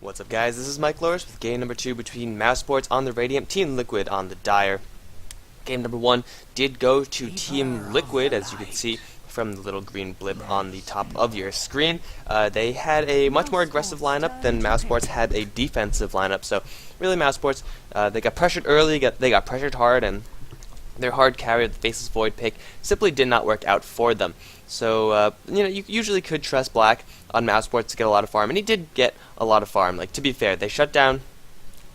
What's up, guys? This is Mike Loris with game number 2 between Mousesports on the Radiant, Team Liquid on the Dire. Game number 1 did go to Team Liquid, as you can see from the little green blip on the top of your screen. They had a much more aggressive lineup than Mousesports had a defensive lineup. So really, Mousesports, they got pressured early, they got pressured hard, and their hard carry of the Faceless Void pick simply did not work out for them. So, you usually could trust Black on Mousesports to get a lot of farm, and he did get a lot of farm. Like, to be fair, they shut down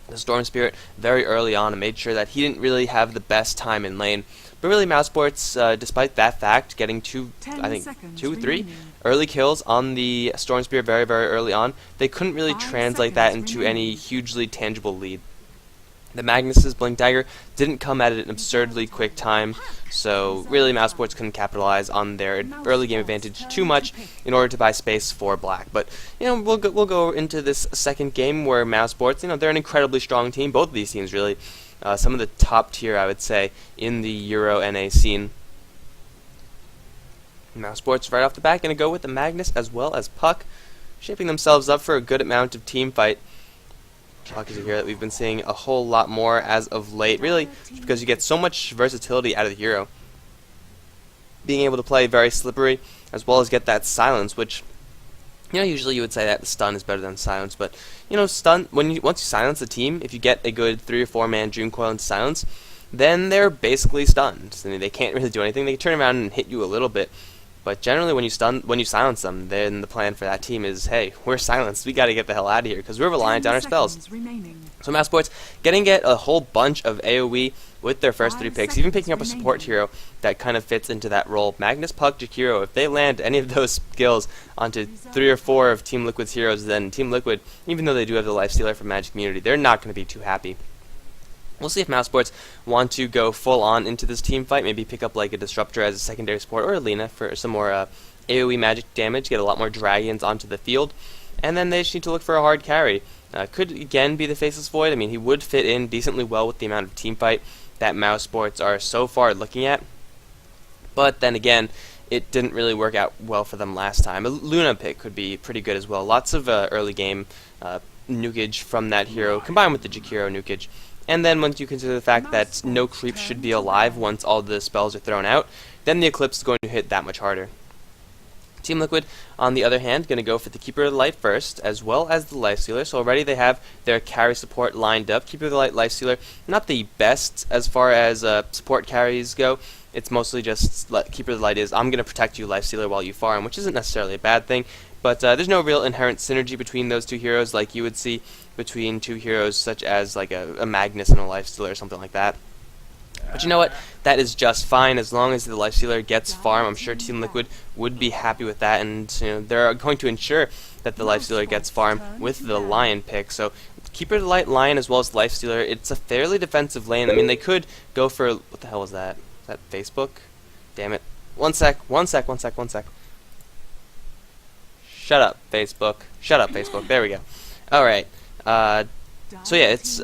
the Storm Spirit very early on and made sure that he didn't really have the best time in lane. But really, Mousesports, despite that fact, getting two, three early kills on the Storm Spirit very, very early on, they couldn't really translate that into any hugely tangible lead. The Magnus's Blink Dagger didn't come at an absurdly quick time, so really Mousesports couldn't capitalize on their early game advantage too much in order to buy space for Black. But we'll go into this second game where Mousesports, they're an incredibly strong team. Both of these teams really, some of the top tier, I would say, in the Euro NA scene. Mousesports right off the bat going to go with the Magnus as well as Puck, shaping themselves up for a good amount of team fight. Puck is a hero that we've been seeing a whole lot more as of late, really, because you get so much versatility out of the hero. Being able to play very slippery, as well as get that silence, which, usually you would say that stun is better than silence, but, stun, once you silence a team, if you get a good 3 or 4 man Dream Coil into silence, then they're basically stunned. I mean, they can't really do anything. They can turn around and hit you a little bit. But generally, when you silence them, then the plan for that team is, hey, we're silenced. We got to get the hell out of here because we're reliant on our spells. So Mousesports getting a whole bunch of AoE with their first 3 picks, even picking up a support hero that kind of fits into that role. Magnus, Puck, Jakiro, if they land any of those skills onto 3 or 4 of Team Liquid's heroes, then Team Liquid, even though they do have the Lifestealer from Magic Community, they're not going to be too happy. We'll see if Mousesports want to go full on into this team fight, maybe pick up like a Disruptor as a secondary support or a Lina for some more AoE magic damage, get a lot more dragons onto the field, and then they just need to look for a hard carry. Could again be the Faceless Void. I mean, he would fit in decently well with the amount of team fight that Mousesports are so far looking at, but then again, it didn't really work out well for them last time. A Luna pick could be pretty good as well. Lots of early game nukage from that hero, combined with the Jakiro nukage. And then once you consider the fact that no creep should be alive once all the spells are thrown out, then the Eclipse is going to hit that much harder. Team Liquid, on the other hand, going to go for the Keeper of the Light first, as well as the Lifestealer. So already they have their carry support lined up. Keeper of the Light, Lifestealer, not the best as far as support carries go. It's mostly just Keeper of the Light is, I'm going to protect you, Lifestealer, while you farm, which isn't necessarily a bad thing. But there's no real inherent synergy between those two heroes like you would see between two heroes such as like a Magnus and a Lifestealer or something like that. But you know what? That is just fine as long as the Lifestealer gets farm. I'm sure Team Liquid would be happy with that, and they're going to ensure that the Lifestealer gets farm with the Lion pick. So Keeper of the Light, Lion, as well as Lifestealer, it's a fairly defensive lane. I mean, they could go for, what the hell was that? Is that Facebook? Damn it. One sec. Shut up, Facebook. There we go. Alright. So yeah, it's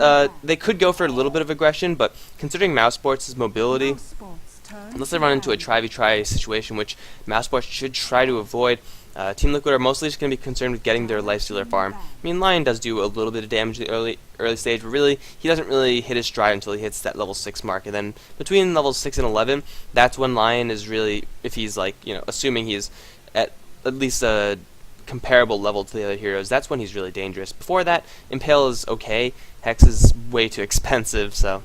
they could go for a little bit of aggression, but considering Mousesports' mobility, unless they run into a try-v-try situation, which Mousesports should try to avoid, Team Liquid are mostly just going to be concerned with getting their Lifestealer farm. I mean, Lion does do a little bit of damage in the early stage, but really, he doesn't really hit his stride until he hits that level 6 mark, and then between levels 6 and 11, that's when Lion is really, if he's like, assuming he's at least a comparable level to the other heroes, that's when he's really dangerous. Before that, Impale is okay, Hex is way too expensive, so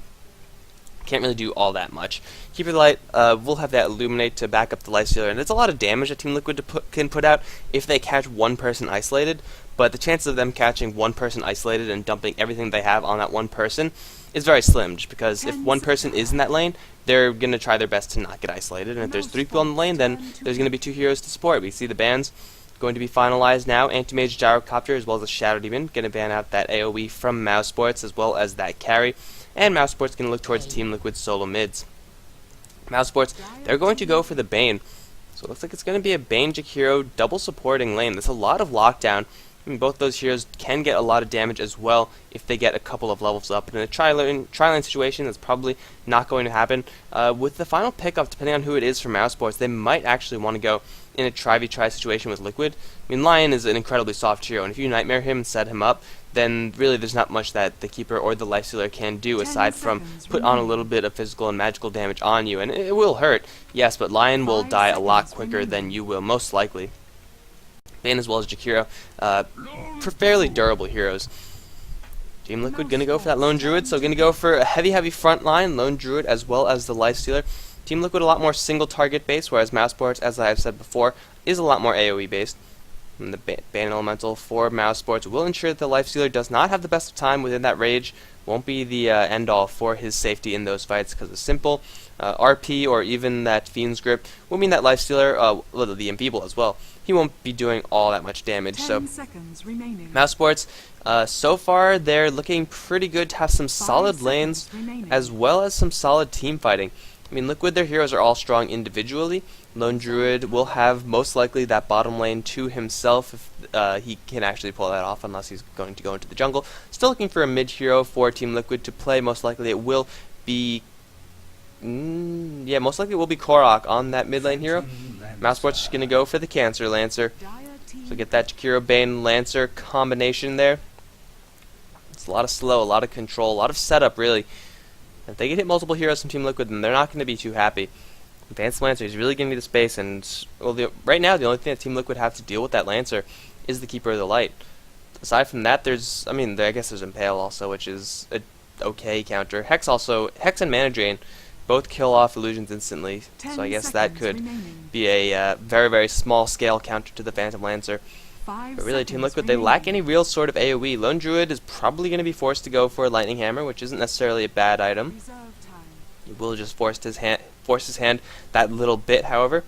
can't really do all that much. Keeper of the Light, we'll have that Illuminate to back up the Lifestealer, and it's a lot of damage that Team Liquid can put out if they catch one person isolated, but the chances of them catching one person isolated and dumping everything they have on that one person is very slim, just because if one person is in that lane, they're going to try their best to not get isolated, and if there's 3 people in the lane, then there's going to be 2 heroes to support. We see the bans going to be finalized now. Anti-Mage, Gyrocopter, as well as the Shadow Demon, going to ban out that AoE from Mousesports, as well as that carry. And Mousesports going to look towards Team Liquid's solo mids. Mousesports, they're going to go for the Bane. So it looks like it's going to be a Bane Jakiro double supporting lane. There's a lot of lockdown. I mean, both those heroes can get a lot of damage as well if they get a couple of levels up. In a tri-lane situation, that's probably not going to happen. With the final pickup, depending on who it is for Mousesports, they might actually want to go in a try-v-try situation with Liquid, I mean, Lion is an incredibly soft hero, and if you Nightmare him and set him up, then really there's not much that the Keeper or the Lifestealer can do aside from put on a little bit of physical and magical damage on you, and it will hurt, yes, but Lion will die a lot quicker than you will, most likely. Bane as well as Jakiro, fairly durable heroes. Team Liquid gonna go for that Lone Druid, so gonna go for a heavy front line, Lone Druid as well as the Lifestealer. Team Liquid a lot more single target based, whereas Mousesports, as I have said before, is a lot more AoE based. And the Bane Elemental for Mousesports will ensure that the Lifestealer does not have the best of time within that rage, won't be the end-all for his safety in those fights, because a simple RP or even that Fiend's Grip will mean that Lifestealer, well, the Enfeeble as well, he won't be doing all that much damage. So Mousesports, so far they're looking pretty good to have some solid lanes as well as some solid team fighting. I mean, Liquid, their heroes are all strong individually. Lone Druid will have most likely that bottom lane to himself if he can actually pull that off, unless he's going to go into the jungle. Still looking for a mid hero for Team Liquid to play. Most likely it will be... yeah, most likely it will be Korok on that mid lane hero. Mousesports is going to go for the Cancer Lancer. So get that Jakiro Bane Lancer combination there. It's a lot of slow, a lot of control, a lot of setup, really. If they can hit multiple heroes from Team Liquid, then they're not going to be too happy. Advanced Lancer is really going to need the space, and well, right now the only thing that Team Liquid have to deal with that Lancer is the Keeper of the Light. Aside from that, there's, I mean, I guess there's Impale also, which is a okay counter. Hex and Mana Drain both kill off illusions instantly, so I guess that could be a very small scale counter to the Phantom Lancer. But really, Team Liquid, they lack any real sort of AoE. Lone Druid is probably going to be forced to go for a Lightning Hammer, which isn't necessarily a bad item. He will just force his hand that little bit, however.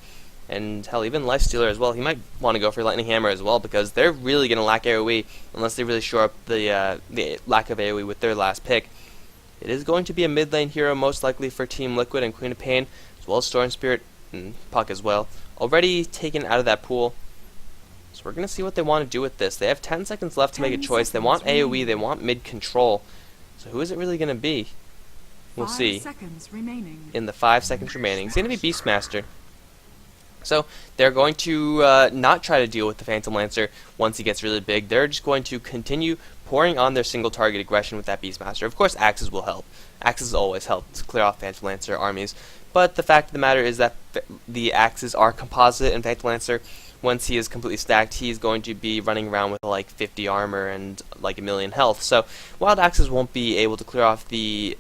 And hell, even Lifestealer as well, he might want to go for Lightning Hammer as well, because they're really going to lack AoE unless they really shore up the lack of AoE with their last pick. It is going to be a mid lane hero, most likely for Team Liquid, and Queen of Pain, as well as Storm Spirit and Puck as well. Already taken out of that pool. So we're going to see what they want to do with this. They have 10 seconds left to make a choice. They want AoE, they want mid control. So who is it really going to be? We'll see in the 5 seconds remaining. It's going to be Beastmaster. So they're going to not try to deal with the Phantom Lancer once he gets really big. They're just going to continue pouring on their single target aggression with that Beastmaster. Of course, Axes will help. Axes always help to clear off Phantom Lancer armies. But the fact of the matter is that the Axes are composite, and Phantom Lancer, once he is completely stacked, he's going to be running around with like 50 armor and like 1,000,000 health. So Wild Axes won't be able to clear off the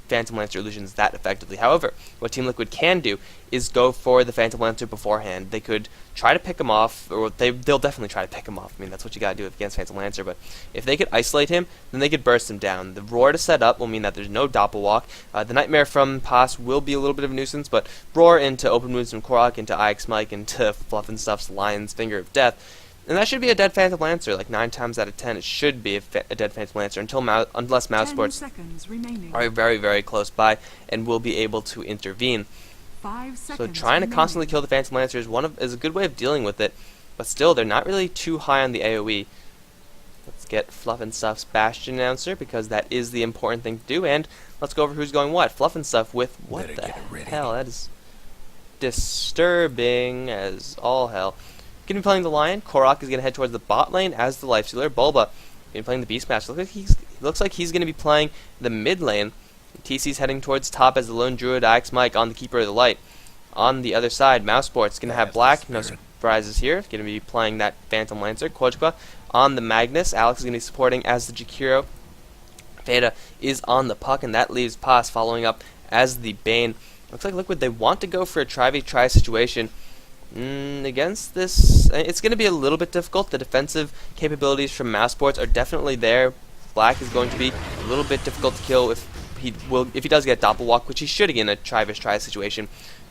Phantom Lancer illusions that effectively. However, what Team Liquid can do is go for the Phantom Lancer beforehand. They could try to pick him off, or they'll definitely try to pick him off. I mean, that's what you gotta do against Phantom Lancer, but if they could isolate him, then they could burst him down. The Roar to set up will mean that there's no Doppelwalk. The Nightmare from Pass will be a little bit of a nuisance, but Roar into Open Wounds from Korok, into IX Mike, into Fluff and Stuff's Lion's Finger of Death. And that should be a dead Phantom Lancer. Like 9 times out of 10, it should be a dead Phantom Lancer unless Mousesports are very close by and will be able to intervene. So trying to constantly kill the Phantom Lancer is a good way of dealing with it, but still they're not really too high on the AoE. Let's get Fluff and Stuff's Bastion Announcer, because that is the important thing to do, and let's go over who's going what. Fluff and Stuff with what the hell? That is disturbing as all hell. Going to be playing the Lion. Korok is going to head towards the bot lane as the Lifestealer. Bulba going to be playing the Beastmaster. Looks like he's going to be playing the mid lane. TC's heading towards top as the Lone Druid, IX Mike on the Keeper of the Light. On the other side, Mousesports going to have Black. No surprises here. Going to be playing that Phantom Lancer. Kojqua on the Magnus. Alex is going to be supporting as the Jakiro. Veda is on the Puck, and that leaves Pass following up as the Bane. Looks like Liquid, they want to go for a try situation. Against this, it's going to be a little bit difficult. The defensive capabilities from Mousesports are definitely there. Black is going to be a little bit difficult to kill if he does get Doppelwalk, which he should in a try situation.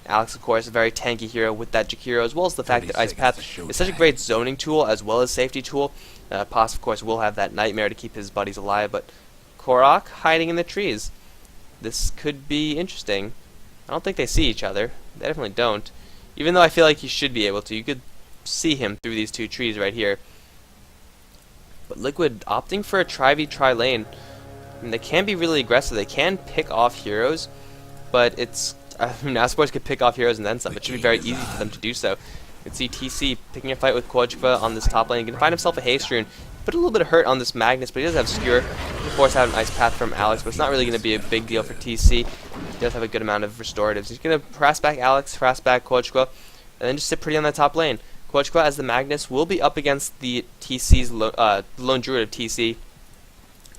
Alex, of course, a very tanky hero with that Jakiro, as well as the fact that Ice Path is such a great zoning tool as well as safety tool. Pass, of course, will have that Nightmare to keep his buddies alive, but Korok hiding in the trees. This could be interesting. I don't think they see each other. They definitely don't. Even though I feel like you should be able to. You could see him through these two trees right here. But Liquid opting for a try-v-try lane. I mean, they can be really aggressive. They can pick off heroes, but it's... Mousesports could pick off heroes and then some. It should be very easy for them to do so. You can see TC picking a fight with Kojva on this top lane. He can find himself a haste rune. Put a little bit of hurt on this Magnus, but he does have Skewer. He can force out an Ice Path from Alex, but it's not really going to be a big deal for TC. He does have a good amount of restoratives. He's going to harass back Alex, harass back Kojva, and then just sit pretty on that top lane. Kojva, as the Magnus, will be up against the TC's Lone Druid of TC.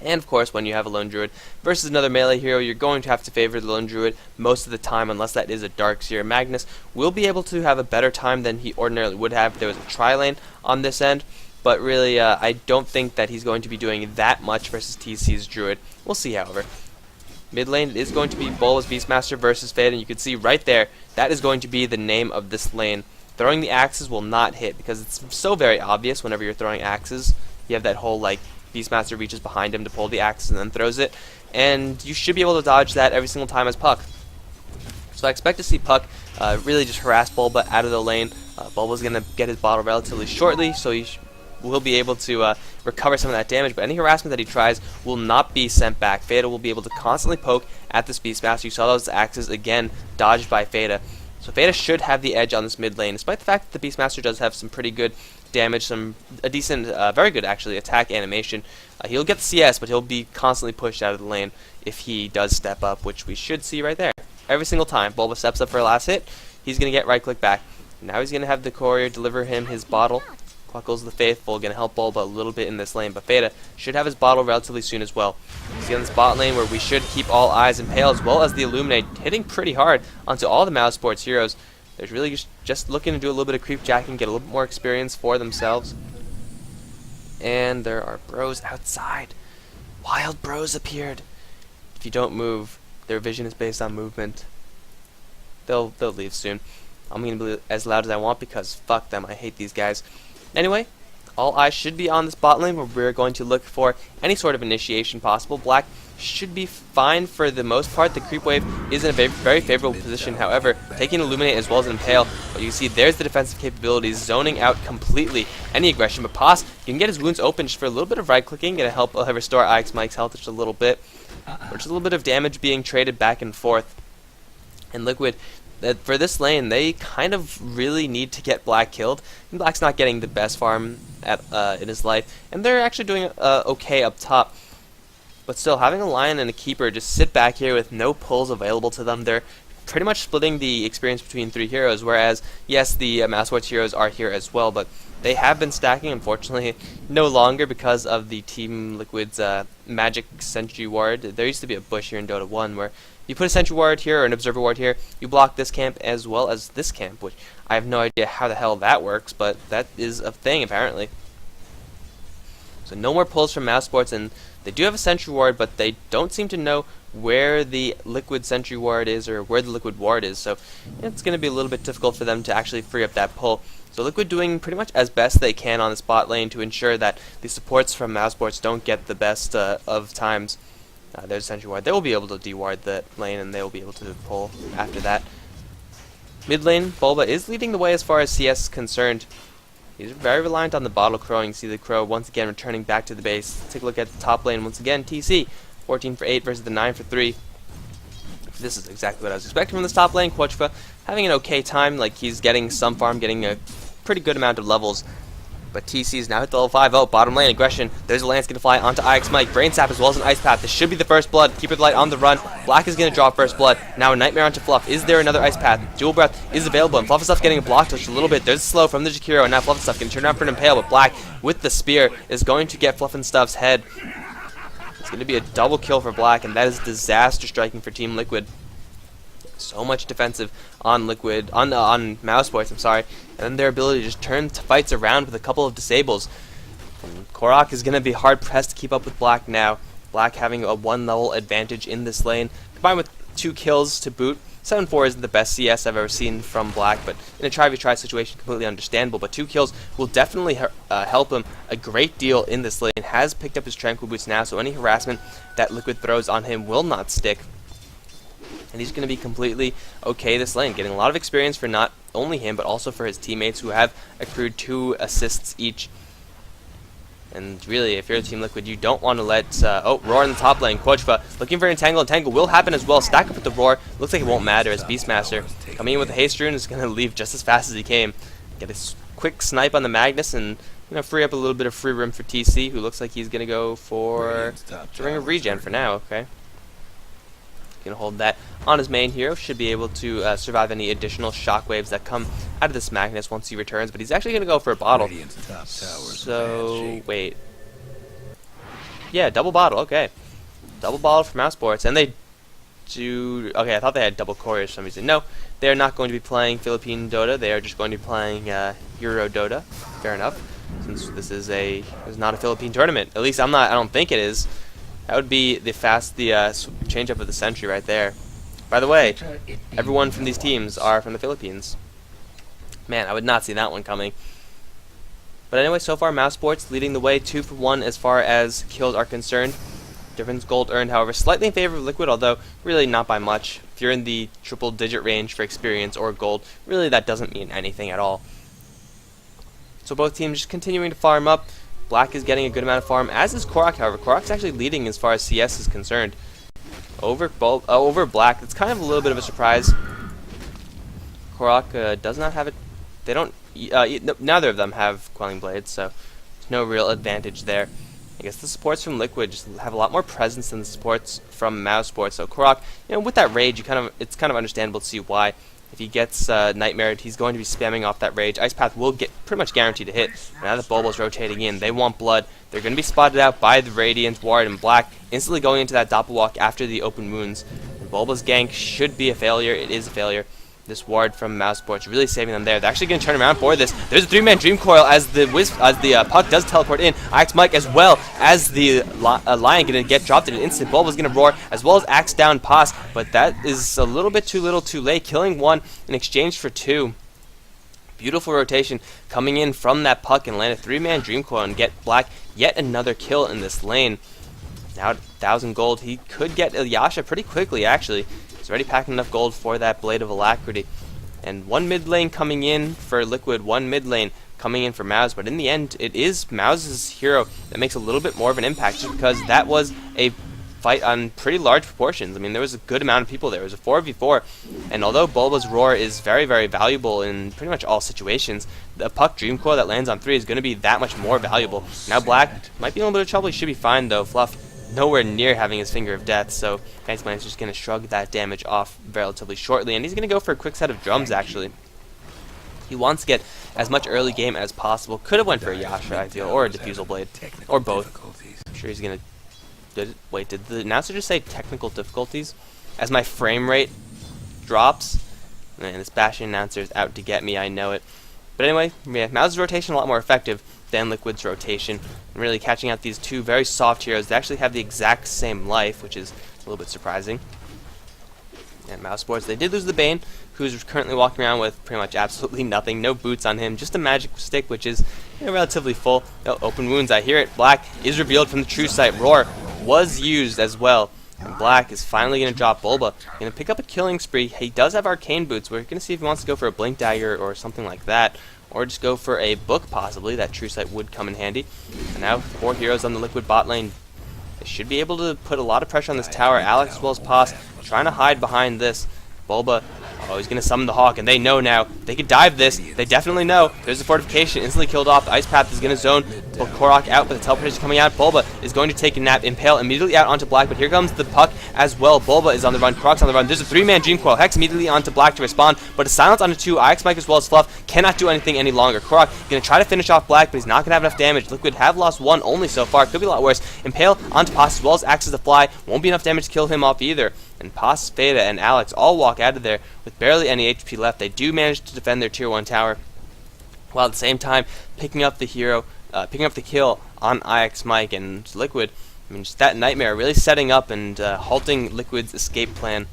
And of course, when you have a Lone Druid versus another melee hero, you're going to have to favor the Lone Druid most of the time, unless that is a Darkseer. Magnus will be able to have a better time than he ordinarily would have if there was a tri-lane on this end. But really, I don't think that he's going to be doing that much versus TC's Druid. We'll see, however. Mid lane, it is going to be Bulba's Beastmaster versus Fade, and you can see right there, that is going to be the name of this lane. Throwing the axes will not hit, because it's so very obvious whenever you're throwing axes. You have that whole, like, Beastmaster reaches behind him to pull the axes and then throws it, and you should be able to dodge that every single time as Puck. So I expect to see Puck really just harass Bulba out of the lane. Bulba's going to get his bottle relatively shortly, so he will be able to recover some of that damage, but any harassment that he tries will not be sent back. Fada will be able to constantly poke at this Beastmaster. You saw those axes again dodged by Fada. So Fada should have the edge on this mid lane, despite the fact that the Beastmaster does have some pretty good damage, a decent, very good actually, attack animation. He'll get the CS, but he'll be constantly pushed out of the lane if he does step up, which we should see right there. Every single time Bulba steps up for a last hit, he's going to get right click back. Now he's going to have the courier deliver him his bottle. Cluckles the Faithful going to help Bulba a little bit in this lane, but Fada should have his bottle relatively soon as well. See on this bot lane where we should keep all eyes in Pale, as well as the Illuminate, hitting pretty hard onto all the Mousesports heroes. They're really just looking to do a little bit of creep jacking, get a little bit more experience for themselves. And there are bros outside. Wild bros appeared. If you don't move, their vision is based on movement. They'll leave soon. I'm going to be as loud as I want because fuck them, I hate these guys. Anyway, all eyes should be on this bot lane where we're going to look for any sort of initiation possible. Black should be fine for the most part. The creep wave is in a very favorable position. However, taking Illuminate as well as Impale, but you can see there's the defensive capabilities zoning out completely any aggression. But Pos, you can get his wounds open just for a little bit of right clicking, going to help restore Ix Mike's health just a little bit. Or just a little bit of damage being traded back and forth. And Liquid, for this lane, they kind of really need to get Black killed. And Black's not getting the best farm in his life, and they're actually doing okay up top. But still, having a Lion and a Keeper just sit back here with no pulls available to them, they're pretty much splitting the experience between three heroes, whereas, yes, the Mousesports heroes are here as well, but they have been stacking, unfortunately, no longer because of the Team Liquid's magic sentry ward. There used to be a bush here in Dota 1 where you put a sentry ward here or an observer ward here, you block this camp as well as this camp, which I have no idea how the hell that works, but that is a thing apparently. So no more pulls from Mousesports, and they do have a sentry ward, but they don't seem to know where the Liquid sentry ward is or where the Liquid ward is, so it's going to be a little bit difficult for them to actually free up that pull. So Liquid doing pretty much as best they can on this bot lane to ensure that the supports from Mousesports don't get the best of times. There's a sentry ward. They will be able to deward that lane, and they will be able to pull after that. Mid lane, Bulba is leading the way as far as CS is concerned. He's very reliant on the bottle crow. You can see the crow once again returning back to the base. Let's take a look at the top lane once again. TC, 14 for 8 versus the 9 for 3. This is exactly what I was expecting from this top lane. Kojva having an okay time, like he's getting some farm, getting a pretty good amount of levels. But TC is now hit the level 5. Oh, bottom lane aggression. There's a lance going to fly onto Ix Mike. Brain Sap as well as an Ice Path. This should be the first blood. Keeper the Light on the run. Black is going to draw first blood. Now a Nightmare onto Fluff. Is there another Ice Path? Dual Breath is available, and Fluff and Stuff getting blocked just a little bit. There's a slow from the Jakiro, and now Fluff and Stuff can turn around for an Impale, but Black with the spear is going to get Fluff and Stuff's head. It's going to be a double kill for Black, and that is disaster striking for Team Liquid. So much defensive on Liquid, on Mousesports, I'm sorry, and then their ability to just turn fights around with a couple of disables. And Korok is going to be hard pressed to keep up with Black now. Black having a 1 level advantage in this lane, combined with 2 kills to boot. 7-4 isn't the best CS I've ever seen from Black, but in a try-v-try situation, completely understandable. But 2 kills will definitely help him a great deal in this lane. Has picked up his Tranquil Boots now, so any harassment that Liquid throws on him will not stick. And he's going to be completely okay this lane, getting a lot of experience for not only him, but also for his teammates who have accrued 2 assists each. And really, if you're Team Liquid, you don't want to let... Roar in the top lane. Kojva looking for Entangle. Entangle will happen as well. Stack up with the Roar. Looks like it won't matter as Beastmaster coming in with the Haste Rune is going to leave just as fast as he came. get a quick snipe on the Magnus and free up a little bit of free room for TC, who looks like he's gonna go for during a regen for now. Okay, gonna hold that on his main hero. Should be able to survive any additional shockwaves that come out of this Magnus once he returns. But he's actually gonna go for a bottle. So wait, yeah, double bottle. Okay, double bottle for Mousesports, and they do. Okay, I thought they had double courier for some reason. No, they are not going to be playing Philippine Dota. They are just going to be playing Euro Dota. Fair enough. Since this is not a Philippine tournament. At least I don't think it is. That would be the change up of the century right there. By the way, everyone from these teams are from the Philippines. Man, I would not see that one coming. But anyway, so far Mousesports leading the way 2 for 1 as far as kills are concerned. Difference gold earned, however, slightly in favor of Liquid, although really not by much. If you're in the triple digit range for experience or gold, really that doesn't mean anything at all. So both teams just continuing to farm up. Black is getting a good amount of farm, as is Korok, however. Korok's actually leading as far as CS is concerned. Over Black, it's kind of a little bit of a surprise. Korok does not have it. They don't. Neither of them have Quelling Blades, so there's no real advantage there. I guess the supports from Liquid just have a lot more presence than the supports from Mousesports. So Korok, with that rage, it's kind of understandable to see why. If he gets Nightmared, he's going to be spamming off that rage. Ice Path will get pretty much guaranteed to hit. Now that Bulba's rotating in, they want blood. They're going to be spotted out by the Radiant Ward, and Black instantly going into that Doppelwalk after the open wounds. And Bulba's gank should be a failure. It is a failure. This ward from Mousesports really saving them there. They're actually going to turn around for this. There's a 3-man Dream Coil as the puck does teleport in. Axe Mike as well as the Lion going to get dropped in an instant. Bulba's going to roar as well as Axe down Pass, but that is a little bit too little too late. Killing 1 in exchange for 2. Beautiful rotation coming in from that puck and land a 3-man Dream Coil and get Black yet another kill in this lane. Now at 1,000 gold, he could get Ilyasha pretty quickly actually. He's already packing enough gold for that Blade of Alacrity. And 1 mid lane coming in for Liquid, 1 mid lane coming in for Mouse. But in the end, it is Mouse's hero that makes a little bit more of an impact, just because that was a fight on pretty large proportions. I mean, there was a good amount of people there. It was a 4v4. And although Bulba's Roar is very, very valuable in pretty much all situations, the puck Dream Coil that lands on 3 is going to be that much more valuable. Now Black might be in a little bit of trouble. He should be fine, though. Fluff nowhere near having his Finger of Death, so Ice Man's just going to shrug that damage off relatively shortly, and he's going to go for a quick set of drums, actually. He wants to get as much early game as possible. Could have went for a Yasha, I feel, or a Diffusal Blade, or both. I'm sure he's going to... Wait, did the announcer just say technical difficulties? As my frame rate drops? Man, this Bastion announcer is out to get me, I know it. But anyway, yeah, Mouse's rotation a lot more effective than Liquid's rotation. And really catching out these two very soft heroes. They actually have the exact same life, which is a little bit surprising. And Mousesports, they did lose the Bane, who's currently walking around with pretty much absolutely nothing. No boots on him, just a magic stick, which is relatively full. Oh, open wounds, I hear it. Black is revealed from the true sight. Roar was used as well. And Black is finally going to drop Bulba. Going to pick up a killing spree. He does have arcane boots. We're going to see if he wants to go for a blink dagger or something like that. Or just go for a book, possibly. That true sight would come in handy. And now 4 heroes on the Liquid bot lane. They should be able to put a lot of pressure on this tower. Alex as well as Pos trying to hide behind this. Bulba, oh, he's going to summon the Hawk, and they know now. They could dive this. They definitely know. There's a fortification, instantly killed off. The Ice Path is going to zone Korok out, but the teleportation coming out. Bulba is going to take a nap. Impale immediately out onto Black, but here comes the puck as well. Bulba is on the run. Korok's on the run. There's a 3-man Dream Coil. Hex immediately onto Black to respond, but a silence onto 2. IX Mike as well as Fluff cannot do anything any longer. Korok going to try to finish off Black, but he's not going to have enough damage. Liquid have lost 1 only so far. Could be a lot worse. Impale onto Pos as well as Axes to Fly. Won't be enough damage to kill him off either. And Pos, Fada, and Alex all walk out of there with barely any HP left. They do manage to defend their Tier 1 tower, while at the same time picking up the kill on IX Mike and Liquid. I mean, just that Nightmare really setting up and halting Liquid's escape plan.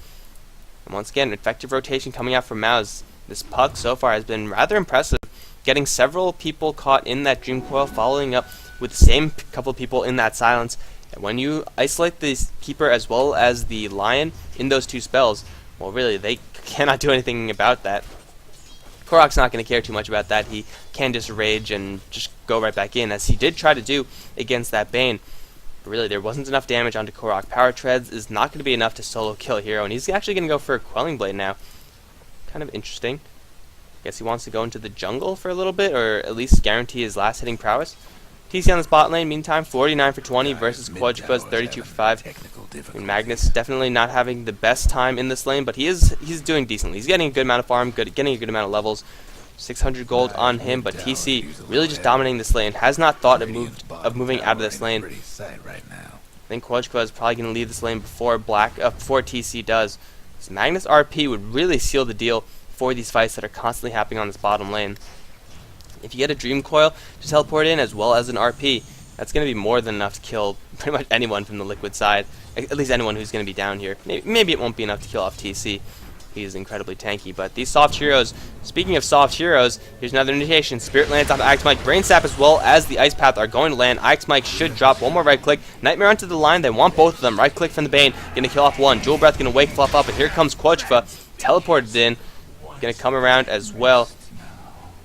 And once again, effective rotation coming out from Mouse. This puck so far has been rather impressive, getting several people caught in that Dream Coil, following up with the same couple of people in that silence. And when you isolate the Keeper as well as the Lion in those 2 spells, well, really, they cannot do anything about that. Korok's not going to care too much about that. He can just rage and just go right back in, as he did try to do against that Bane. But really, there wasn't enough damage onto Korok. Power Treads is not going to be enough to solo kill a hero, and he's actually going to go for a Quelling Blade now. Kind of interesting. Guess he wants to go into the jungle for a little bit, or at least guarantee his last hitting prowess. TC on the spot lane, meantime, 49 for 20 versus Quadrupa's 32 for 5. And Magnus definitely not having the best time in this lane, but he's doing decently. He's getting a good amount of farm, getting a good amount of levels. 600 gold on him, but TC really just dominating this lane. Has not thought of moving out of this lane. I think Quadrupa is probably going to leave this lane before before TC does. So Magnus RP would really seal the deal for these fights that are constantly happening on this bottom lane. If you get a Dream Coil to teleport in as well as an RP, that's going to be more than enough to kill pretty much anyone from the Liquid side. At least anyone who's going to be down here. Maybe it won't be enough to kill off TC. He is incredibly tanky. But these soft heroes, speaking of soft heroes, here's another indication. Spirit lands onto Ix Mike. Brain Sap as well as the Ice Path are going to land. Ix Mike should drop one more right click. Nightmare onto the line. They want both of them. Right click from the Bane. Going to kill off one. Jewel Breath going to wake Fluff up. And here comes Quadrupa. Teleported in. Going to come around as well.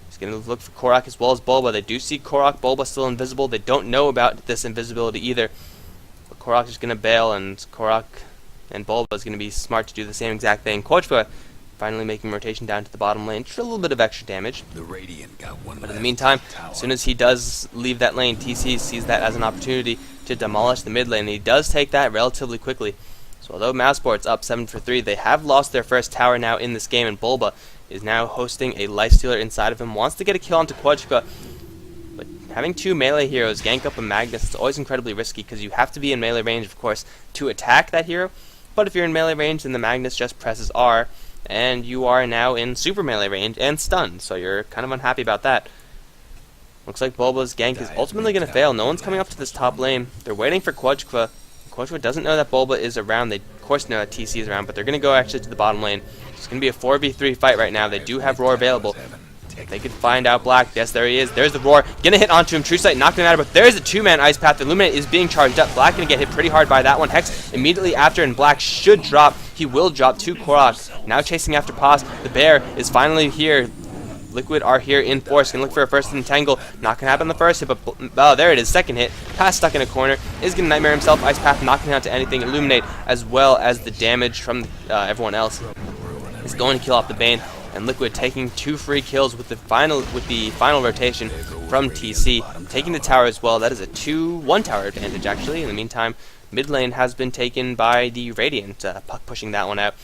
He's going to look for Korok as well as Bulba. They do see Korok. Bulba still invisible. They don't know about this invisibility either. But Korok is going to bail, and Korok and Bulba is going to be smart to do the same exact thing. Quadrupa finally making rotation down to the bottom lane. Just a little bit of extra damage. But in the meantime, as soon as he does leave that lane, TC sees that as an opportunity to demolish the mid lane. And he does take that relatively quickly. So although Mousesports up 7 for 3, they have lost their first tower now in this game, and Bulba is now hosting a lifestealer inside of him. Wants to get a kill onto Quadrupa, but having two melee heroes gank up a Magnus, it's always incredibly risky because you have to be in melee range, of course, to attack that hero. But if you're in melee range, then the Magnus just presses R, and you are now in super melee range and stunned, so you're kind of unhappy about that. Looks like Bulba's gank is ultimately going to fail. No one's coming up to this top lane. They're waiting for Quadrupa. Quadrupa doesn't know that Bulba is around. They, of course, know that TC is around, but they're going to go actually to the bottom lane. It's going to be a 4v3 fight right now. They do have Roar available. If they could find out Black. Yes, there he is. There's the Roar. Going to hit onto him. True Sight knocked him out, but there's a two-man Ice Path. Illuminate is being charged up. Black going to get hit pretty hard by that one. Hex immediately after, and Black should drop. He will drop to Korok. Now chasing after Paz. The bear is finally here. Liquid are here in force. Can look for a first entangle. Not gonna happen on the first hit, but oh, there it is. Second hit. Pass stuck in a corner. Is gonna Nightmare himself. Ice Path knocking out to anything. Illuminate as well as the damage from everyone else is going to kill off the Bane. And Liquid taking 2 free kills with the final rotation from TC, taking the tower as well. That is a 2-1 tower advantage actually. In the meantime, mid lane has been taken by the Radiant, Puck pushing that one out.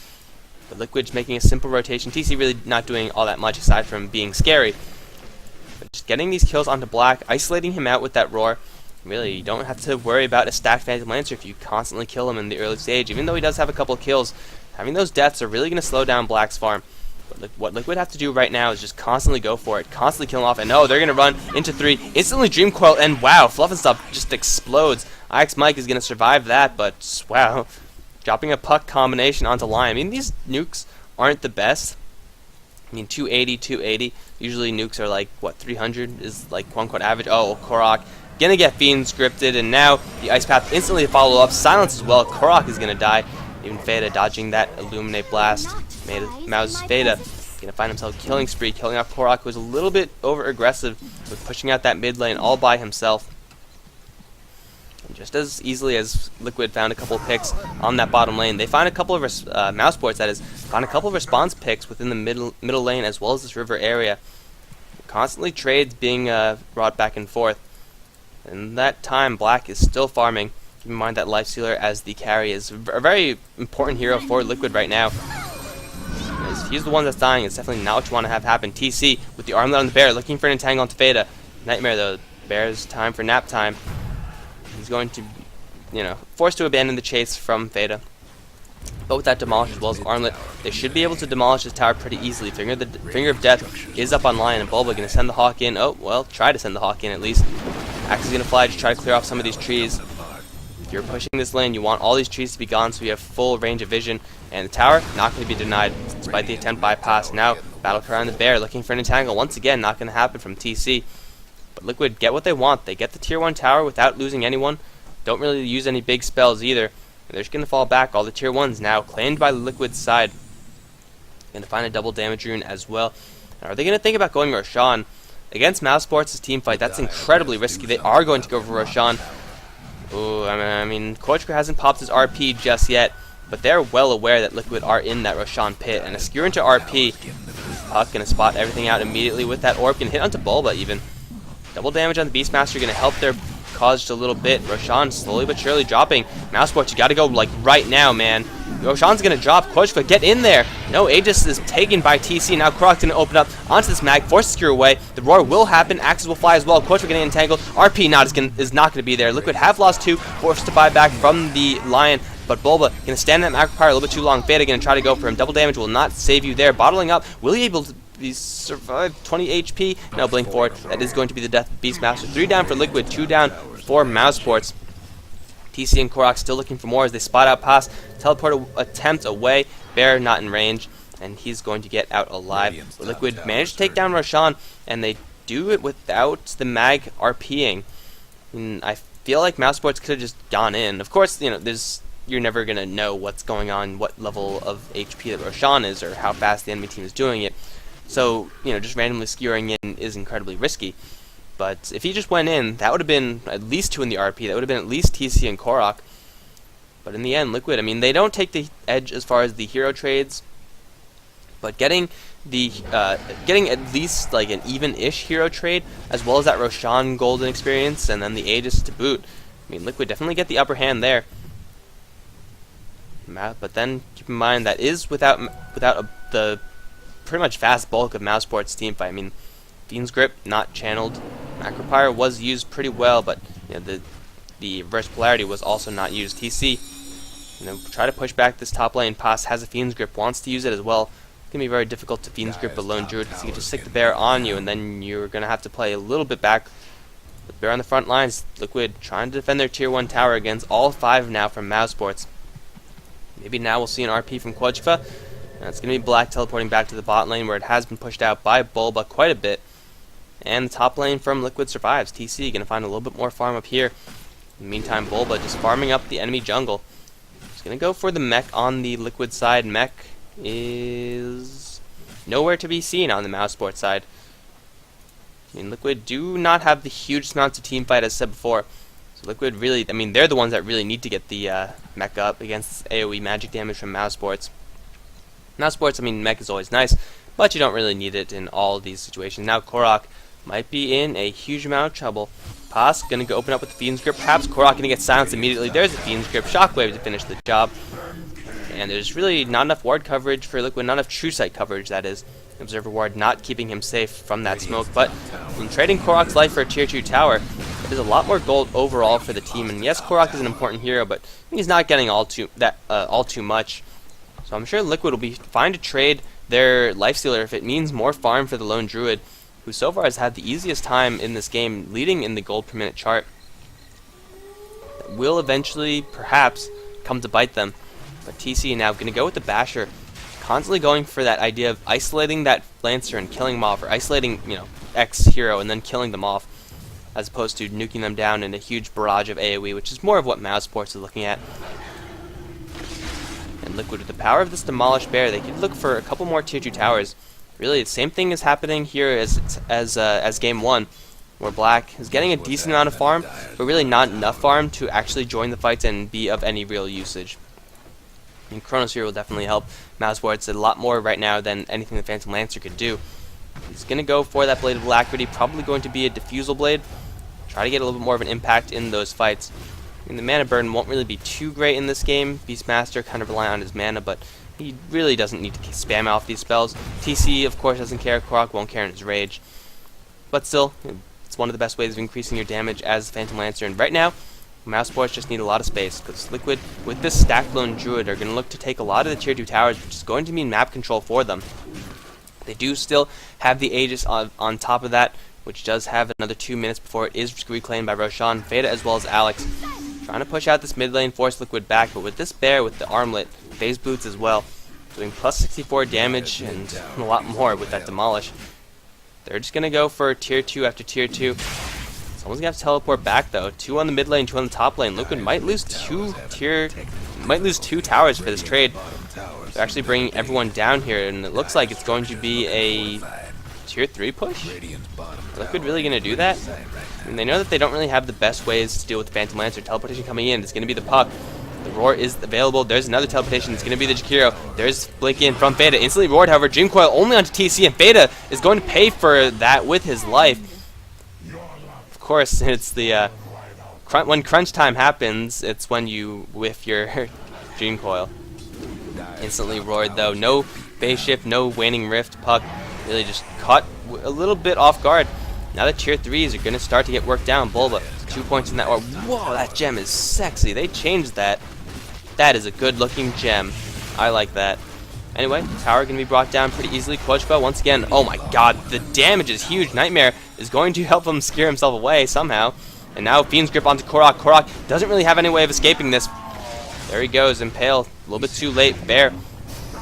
But Liquid's making a simple rotation. TC really not doing all that much aside from being scary. But just getting these kills onto Black, isolating him out with that Roar. Really, you don't have to worry about a stacked Phantom Lancer if you constantly kill him in the early stage. Even though he does have a couple of kills, having those deaths are really going to slow down Black's farm. But what Liquid have to do right now is just constantly go for it, constantly kill him off. And oh, they're going to run into 3, instantly Dream Coil, and wow, Fluff and Stuff just explodes. Ix Mike is going to survive that, but wow. Dropping a Puck combination onto line. I mean, these nukes aren't the best. I mean, 280, 280. Usually nukes are like, what, 300 is like quote-unquote average. Oh, Korok gonna get Fiend scripted, and now the Ice Path instantly follow up. Silence as well. Korok is gonna die. Even Veda dodging that Illuminate Blast. Mouse Veda gonna find himself killing spree, killing off Korok, who was a little bit over-aggressive with pushing out that mid lane all by himself. Just as easily as Liquid found a couple of picks on that bottom lane, they find a couple of Mousesports, that is, found a couple of response picks within the middle lane as well as this river area. Constantly trades being brought back and forth. And that time, Black is still farming. Keep in mind that Lifestealer as the carry is a very important hero for Liquid right now. As he's the one that's dying. It's definitely not what you want to have happen. TC with the armlet on the bear, looking for an entangle onto Veda. Nightmare though. Bear's time for nap time. He's going to, forced to abandon the chase from Veda. But with that demolish as well as Armlet, they should be able to demolish this tower pretty easily. Finger of Death is up online, and Bulba going to send the Hawk in. Oh, well, try to send the Hawk in at least. Axe is going to fly to try to clear off some of these trees. If you're pushing this lane, you want all these trees to be gone so you have full range of vision. And the tower, not going to be denied, despite the attempt bypass. Now, Battle Cry on the Bear, looking for an entangle. Once again, not going to happen from TC. But Liquid get what they want. They get the tier 1 tower without losing anyone. Don't really use any big spells either. And they're just going to fall back. All the tier 1s now claimed by the Liquid side. Going to find a double damage rune as well. Are they going to think about going Roshan? Against Mousesports' team fight, that's incredibly risky. They are going to go for Roshan. Ooh, I mean, Quadrupa hasn't popped his RP just yet. But they're well aware that Liquid are in that Roshan pit. And a skewer into RP Puck gonna spot everything out immediately with that orb. Gonna hit onto Bulba even. Double damage on the Beastmaster, gonna help their cause just a little bit. Roshan slowly but surely dropping. Mousesports, you gotta go like right now, man. Roshan's gonna drop. Quadrifa, get in there. No, Aegis is taken by TC. Now Korok's gonna open up onto this mag, force secure away. The roar will happen. Axes will fly as well. Quadrifa getting entangled. RP is not gonna be there. Liquid have lost 2, forced to buy back from the Lion. But Bulba gonna stand in that macro power a little bit too long. Veda gonna try to go for him. Double damage will not save you there. Bottling up. Will he able to survive 20 HP? No, blink forward. That is going to be the death of Beastmaster. 3 down for Liquid, 2 down for Mousesports. TC and Korok still looking for more as they spot out pass. Teleport attempt away. Bear not in range. And he's going to get out alive. Liquid managed to take down Roshan, and they do it without the mag RPing. And I feel like Mousesports could have just gone in. Of course, you know, you're never going to know what's going on, what level of HP that Roshan is, or how fast the enemy team is doing it. So, you know, just randomly skewering in is incredibly risky. But if he just went in, that would have been at least 2 in the RP. That would have been at least TC and Korok. But in the end, Liquid, I mean, they don't take the edge as far as the hero trades. But getting at least like an even-ish hero trade, as well as that Roshan golden experience, and then the Aegis to boot. I mean, Liquid definitely get the upper hand there. But then keep in mind that is without the pretty much vast bulk of Mousesports team fight. I mean, Fiend's Grip not channeled. Macropyre was used pretty well, but you know, the reverse polarity was also not used. TC, you know, try to push back this top lane. Pass has a Fiend's Grip, wants to use it as well. It's gonna be very difficult to Fiend's Grip a lone druid because he can just stick the bear on you, and then you're gonna have to play a little bit back. With bear on the front lines, Liquid trying to defend their tier 1 tower against all 5 now from Mousesports. Maybe now we'll see an RP from Quadrifa. It's going to be Black teleporting back to the bot lane where it has been pushed out by Bulba quite a bit. And the top lane from Liquid survives. TC going to find a little bit more farm up here. In the meantime, Bulba just farming up the enemy jungle. He's going to go for the mech on the Liquid side. Mech is nowhere to be seen on the Mousesports side. I mean, Liquid do not have the huge amounts of team fight as said before. So Liquid really, I mean, they're the ones that really need to get the mech up against AoE magic damage from Mousesports. Mousesports, I mean, mech is always nice, but you don't really need it in all of these situations. Now Korok might be in a huge amount of trouble. Pass gonna go open up with the Fiend's Grip. Perhaps Korok gonna get silenced immediately. There's the Fiend's Grip. Shockwave to finish the job. And there's really not enough ward coverage for Liquid, not enough true sight coverage, that is. Observer ward not keeping him safe from that smoke, but in trading Korok's life for a tier 2 tower, there's a lot more gold overall for the team. And yes, Korok is an important hero, but he's not getting all too much. So I'm sure Liquid will be fine to trade their Lifestealer if it means more farm for the lone druid, who so far has had the easiest time in this game, leading in the gold per minute chart. That will eventually, perhaps, come to bite them. But TC now going to go with the Basher, constantly going for that idea of isolating that Lancer and killing them off, or isolating, you know, X hero and then killing them off, as opposed to nuking them down in a huge barrage of AoE, which is more of what Mousesports is looking at. And Liquid, with the power of this demolished bear, they could look for a couple more tier 2 towers. Really, the same thing is happening here as game 1, where Black is getting a decent amount of farm, but really not enough farm to actually join the fights and be of any real usage. And Chronosphere will definitely help Mousesports a lot more right now than anything the Phantom Lancer could do. He's going to go for that Blade of Alacrity, probably going to be a Diffusal Blade. Try to get a little bit more of an impact in those fights. And the mana burn won't really be too great in this game. Beastmaster kind of rely on his mana, but he really doesn't need to spam off these spells. TC, of course, doesn't care. Korok won't care in his rage. But still, it's one of the best ways of increasing your damage as the Phantom Lancer. And right now, Mousesports just need a lot of space, because Liquid, with this stacked lone druid, are going to look to take a lot of the tier 2 towers, which is going to mean map control for them. They do still have the Aegis on top of that, which does have another 2 minutes before it is reclaimed by Roshan, Veda, as well as Alex. Trying to push out this mid lane, force Liquid back, but with this bear, with the armlet, phase boots as well, doing plus 64 damage and a lot more with that demolish. They're just going to go for tier 2 after tier 2. Someone's going to have to teleport back though. 2 on the mid lane, 2 on the top lane. Liquid might lose 2 towers for this trade. They're actually bringing everyone down here, and it looks like it's going to be a tier 3 push. Are Liquid really going to do that? I mean, they know that they don't really have the best ways to deal with the Phantom Lancer. Teleportation coming in. It's going to be the Puck. The Roar is available. There's another teleportation. It's going to be the Jakiro. There's Blink in from Beta. Instantly roared, however. Dream Coil only onto TC, and Beta is going to pay for that with his life. Of course, it's the when crunch time happens, it's when you whiff your Dream Coil. Instantly roared, though. No phase shift, no waning rift. Puck really just caught a little bit off guard. Now the tier 3s are going to start to get worked down. Bulba, 2 points in that war. Whoa, that gem is sexy. They changed that. That is a good looking gem. I like that. Anyway, tower going to be brought down pretty easily. Quadruple once again. Oh my god, the damage is huge. Nightmare is going to help him scare himself away somehow. And now Fiend's Grip onto Korok. Korok doesn't really have any way of escaping this. There he goes, Impale. A little bit too late. Bear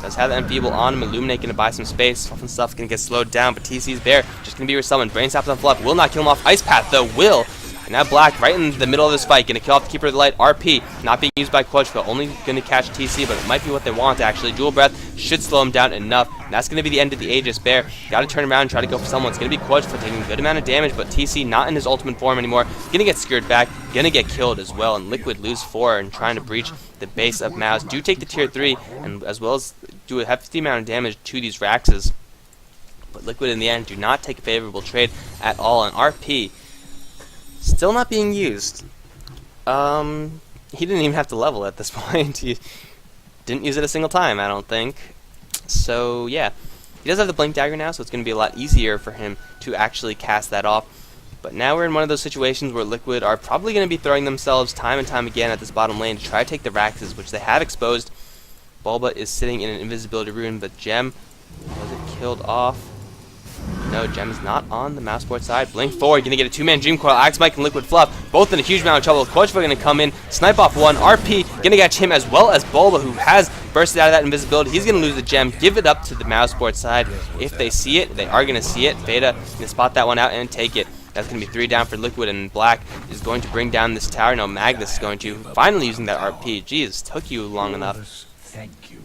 does have the Enfeeble on him. Illuminate going to buy some space. Often stuff's going to get slowed down, but TC's Bear just going to be resummoned. Brain Saps on Fluff. Will not kill him off Ice Path, though. Will. And now Black, right in the middle of this fight, going to kill off the Keeper of the Light. RP, not being used by Quadruple. Only going to catch TC, but it might be what they want, actually. Dual Breath should slow him down enough. And that's going to be the end of the Aegis. Bear got to turn around and try to go for someone. It's going to be Quadruple taking a good amount of damage, but TC not in his ultimate form anymore. Going to get skewered back. Going to get killed as well. And Liquid lose 4 and trying to breach the base of Mouse. Do take the tier 3, and as well as do a hefty amount of damage to these Raxes. But Liquid in the end do not take a favorable trade at all. And RP still not being used. He didn't even have to level at this point. He didn't use it a single time, I don't think. So yeah, he does have the Blink Dagger now, so it's going to be a lot easier for him to actually cast that off. But now we're in one of those situations where Liquid are probably going to be throwing themselves time and time again at this bottom lane to try to take the Raxes, which they have exposed. Bulba is sitting in an invisibility rune, but Gem was it killed off? No, Gem is not on the Mousesports side. Blink forward, going to get a 2-man Dream Coil. Axe Mike and Liquid Fluff, both in a huge amount of trouble. Quadruple going to come in, snipe off one. RP going to catch him as well as Bulba, who has bursted out of that invisibility. He's going to lose the Gem. Give it up to the Mousesports side. If they see it, they are going to see it. Beta going to spot that one out and take it. That's going to be 3 down for Liquid, and Black is going to bring down this tower. No, Magnus is going to finally using that RP. Jeez, took you long enough. Thank you.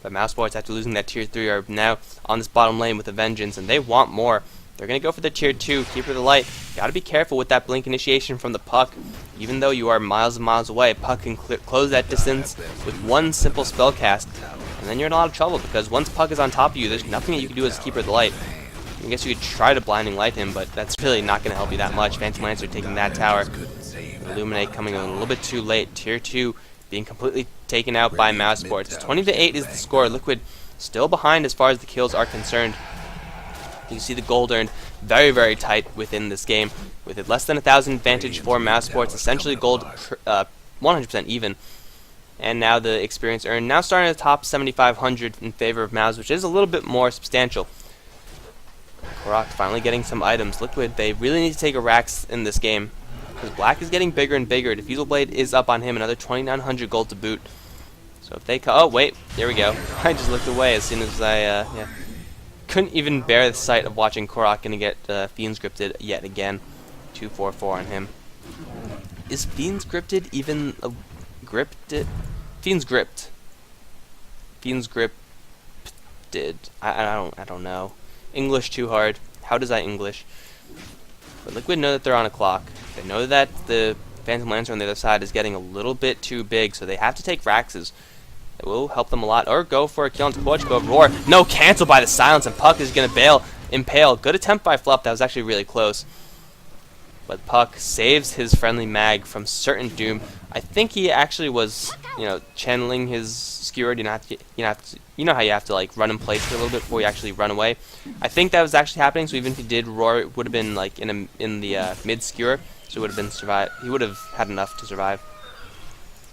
But Mousesports, after losing that tier 3, are now on this bottom lane with a vengeance, and they want more. They're going to go for the tier 2, Keeper of the Light. Got to be careful with that blink initiation from the Puck. Even though you are miles and miles away, Puck can close that distance with one simple spell cast. And then you're in a lot of trouble, because once Puck is on top of you, there's nothing that you can do as Keeper of the Light. I guess you could try to Blinding Light him, but that's really not going to help you that much. Phantom Lancer taking that tower. Illuminate coming in a little bit too late. Tier 2 being completely taken out by Mousesports. 20-8 is the score. Liquid still behind as far as the kills are concerned. You can see the gold earned very, very tight within this game, with it less than 1,000 advantage for Mousesports. Essentially gold 100% even. And now the experience earned now starting at the top 7,500 in favor of Mouse, which is a little bit more substantial. Korok finally getting some items. Liquid, they really need to take a Rax in this game, because Black is getting bigger and bigger. Diffusal Blade is up on him, another 2,900 gold to boot. So if they oh wait, there we go. I just looked away as soon as I couldn't even bear the sight of watching Korok gonna get Fiend's Gripted yet again. 244 on him. Is Fiend's Gripted even a gripped? Fiend's Gripped. Fiend's Gripted. I don't know. English too hard. How does I English? But Liquid know that they're on a clock. They know that the Phantom Lancer on the other side is getting a little bit too big, so they have to take Raxes. It will help them a lot. Or go for a kill into Quadruple Roar. No, cancel by the silence, and Puck is going to bail. Impale. Good attempt by Fluff. That was actually really close. But Puck saves his friendly mag from certain doom. I think he actually was, channeling his skewer. You know how you have to like run in place for a little bit before you actually run away. I think that was actually happening. So even if he did roar, it would have been like in the mid skewer. So it would have been survive. He would have had enough to survive.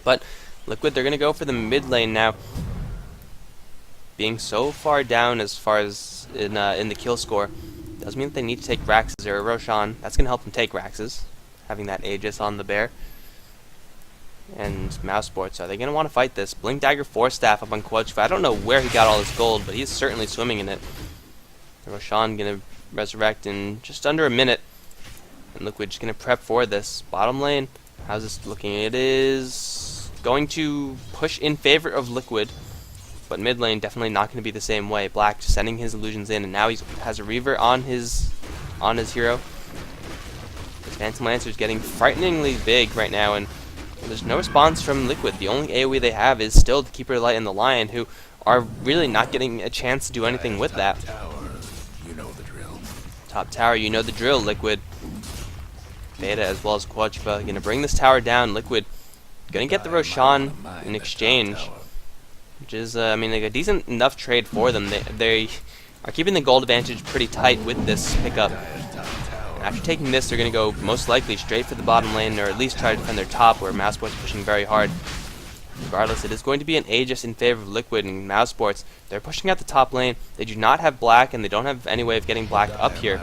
But Liquid, they're gonna go for the mid lane now. Being so far down as far as in the kill score, doesn't mean that they need to take Raxes or Roshan. That's gonna help them take Raxes, having that Aegis on the bear. And Mousesports, are they gonna want to fight this? Blink Dagger 4 staff up on Quadruple. I don't know where he got all his gold, but he's certainly swimming in it. Roshan gonna resurrect in just under a minute. And Liquid just gonna prep for this. Bottom lane, how's this looking? It is going to push in favor of Liquid, but mid lane definitely not going to be the same way. Black just sending his illusions in, and now he has a Reaver on his hero. The Phantom Lancer is getting frighteningly big right now, and There's no response from Liquid. The only AoE they have is still the Keeper Light and the Lion, who are really not getting a chance to do anything with that. Top tower, you know the drill, Liquid. Beta as well as Quadrupa gonna bring this tower down. Liquid gonna get the Roshan in exchange, which is, I mean, like a decent enough trade for them. They are keeping the gold advantage pretty tight with this pickup. After taking this, they're going to go most likely straight for the bottom lane, or at least try to defend their top, where Mousesports is pushing very hard. Regardless, it is going to be an Aegis in favor of Liquid and Mousesports. They're pushing out the top lane. They do not have Black, and they don't have any way of getting Black up here.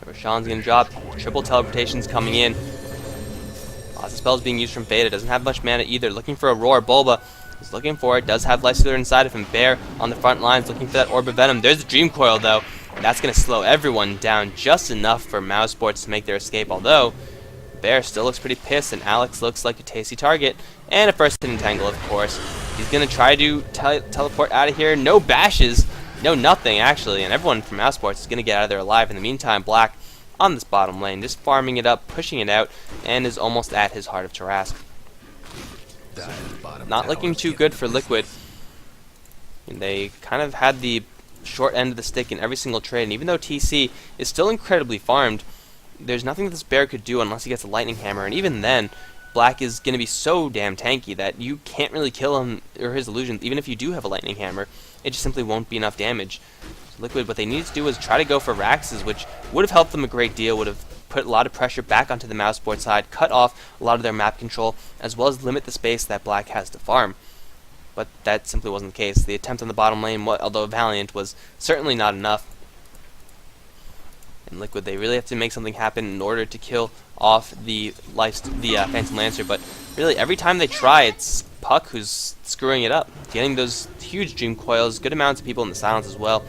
Roshan's going to drop. Triple teleportations coming in. Lots of spells being used from Beta. Doesn't have much mana either. Looking for Aurora. Bulba is looking for it. Does have Lifestealer inside of him. Bear on the front lines looking for that Orb of Venom. There's the Dream Coil, though. That's going to slow everyone down just enough for Mousesports to make their escape, although Bear still looks pretty pissed, and Alex looks like a tasty target. And a first hit entangle, of course. He's going to try to teleport out of here. No bashes. No nothing, actually. And everyone from Mousesports is going to get out of there alive. In the meantime, Black on this bottom lane, just farming it up, pushing it out, and is almost at his Heart of Tarrasque. Not looking too good for Liquid. And they kind of had the short end of the stick in every single trade, and even though TC is still incredibly farmed, there's nothing that this Bear could do unless he gets a Lightning Hammer, and even then, Black is going to be so damn tanky that you can't really kill him or his illusions. Even if you do have a Lightning Hammer, it just simply won't be enough damage. Liquid, what they need to do is try to go for Raxes, which would have helped them a great deal, would have put a lot of pressure back onto the Mousesport side, cut off a lot of their map control, as well as limit the space that Black has to farm. But that simply wasn't the case. The attempt on the bottom lane, although valiant, was certainly not enough. In Liquid, they really have to make something happen in order to kill off the Phantom Lancer, but really every time they try, it's Puck who's screwing it up, getting those huge Dream Coils, good amounts of people in the silence as well.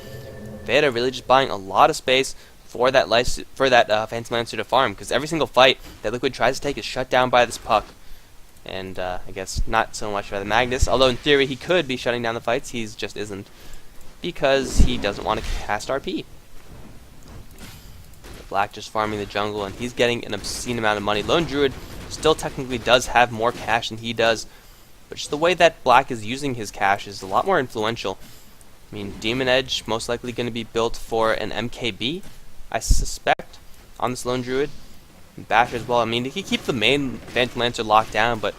Beta really just buying a lot of space for that Phantom Lancer to farm, because every single fight that Liquid tries to take is shut down by this Puck. And I guess not so much by the Magnus, although in theory he could be shutting down the fights. He just isn't, because he doesn't want to cast RP. Black just farming the jungle, and he's getting an obscene amount of money. Lone Druid still technically does have more cash than he does, but just the way that Black is using his cash is a lot more influential. I mean, Demon Edge most likely going to be built for an MKB, I suspect, on this Lone Druid. Basher as well. I mean, he can keep the main Phantom Lancer locked down, but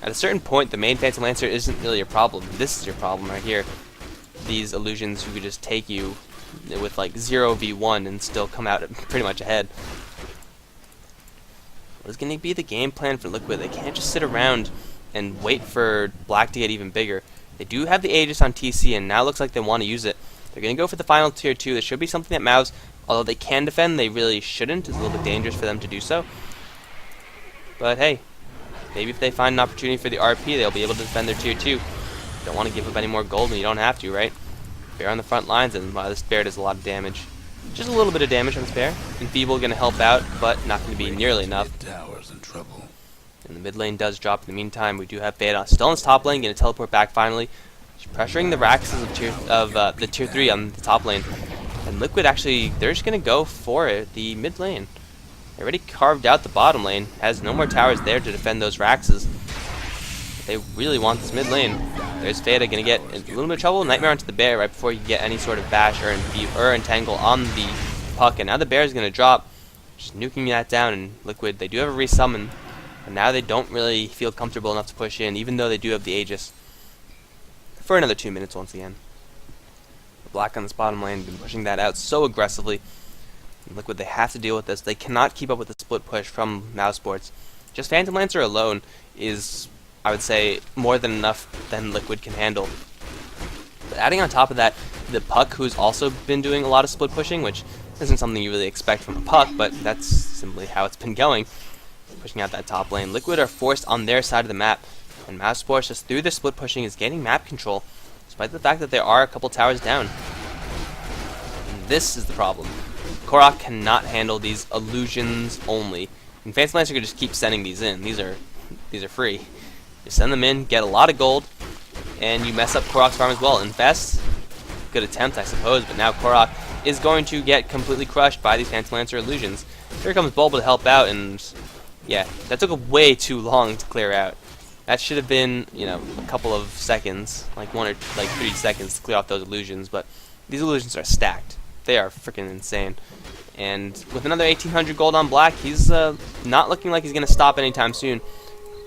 at a certain point, the main Phantom Lancer isn't really your problem. This is your problem right here. These illusions who could just take you with like 0v1 and still come out pretty much ahead. What is going to be the game plan for Liquid? They can't just sit around and wait for Black to get even bigger. They do have the Aegis on TC, and now it looks like they want to use it. They're going to go for the final tier 2. This should be something that Mouse, although they can defend, they really shouldn't. It's a little bit dangerous for them to do so. But hey, maybe if they find an opportunity for the RP, they'll be able to defend their tier 2. Don't want to give up any more gold when you don't have to, right? Bear on the front lines, and wow, this Bear does a lot of damage. Just a little bit of damage on this Bear. Enfeeble going to help out, but not going to be nearly enough. And the mid lane does drop. In the meantime, we do have Beta still in his top lane, going to teleport back finally. Just pressuring the Raxes of the tier 3 on the top lane. And Liquid actually, they're just going to go for it, the mid lane. They already carved out the bottom lane, has no more towers there to defend those Raxes. But they really want this mid lane. There's Fada going to get in a little bit of trouble. Nightmare onto the Bear right before you get any sort of bash or entangle on the Puck. And now the Bear is going to drop, just nuking that down. And Liquid, they do have a resummon. And now they don't really feel comfortable enough to push in, even though they do have the Aegis. For another 2 minutes once again. Black on this bottom lane, been pushing that out so aggressively. And Liquid, they have to deal with this. They cannot keep up with the split push from Mousesports. Just Phantom Lancer alone is, I would say, more than enough than Liquid can handle. But adding on top of that, the Puck, who's also been doing a lot of split pushing, which isn't something you really expect from a Puck, but that's simply how it's been going. Pushing out that top lane. Liquid are forced on their side of the map, and Mousesports, just through their split pushing, is gaining map control, despite the fact that there are a couple towers down. And this is the problem. Korok cannot handle these illusions only. And Phantom Lancer could just keep sending these in. These are free. You send them in, get a lot of gold, and you mess up Korok's farm as well. Infest, good attempt, I suppose, but now Korok is going to get completely crushed by these Phantom Lancer illusions. Here comes Bulba to help out, and Yeah, that took way too long to clear out. That should have been, you know, a couple of seconds, like 1 or like 3 seconds to clear off those illusions, but these illusions are stacked. They are freaking insane. And with another 1800 gold on black, he's not looking like he's going to stop anytime soon.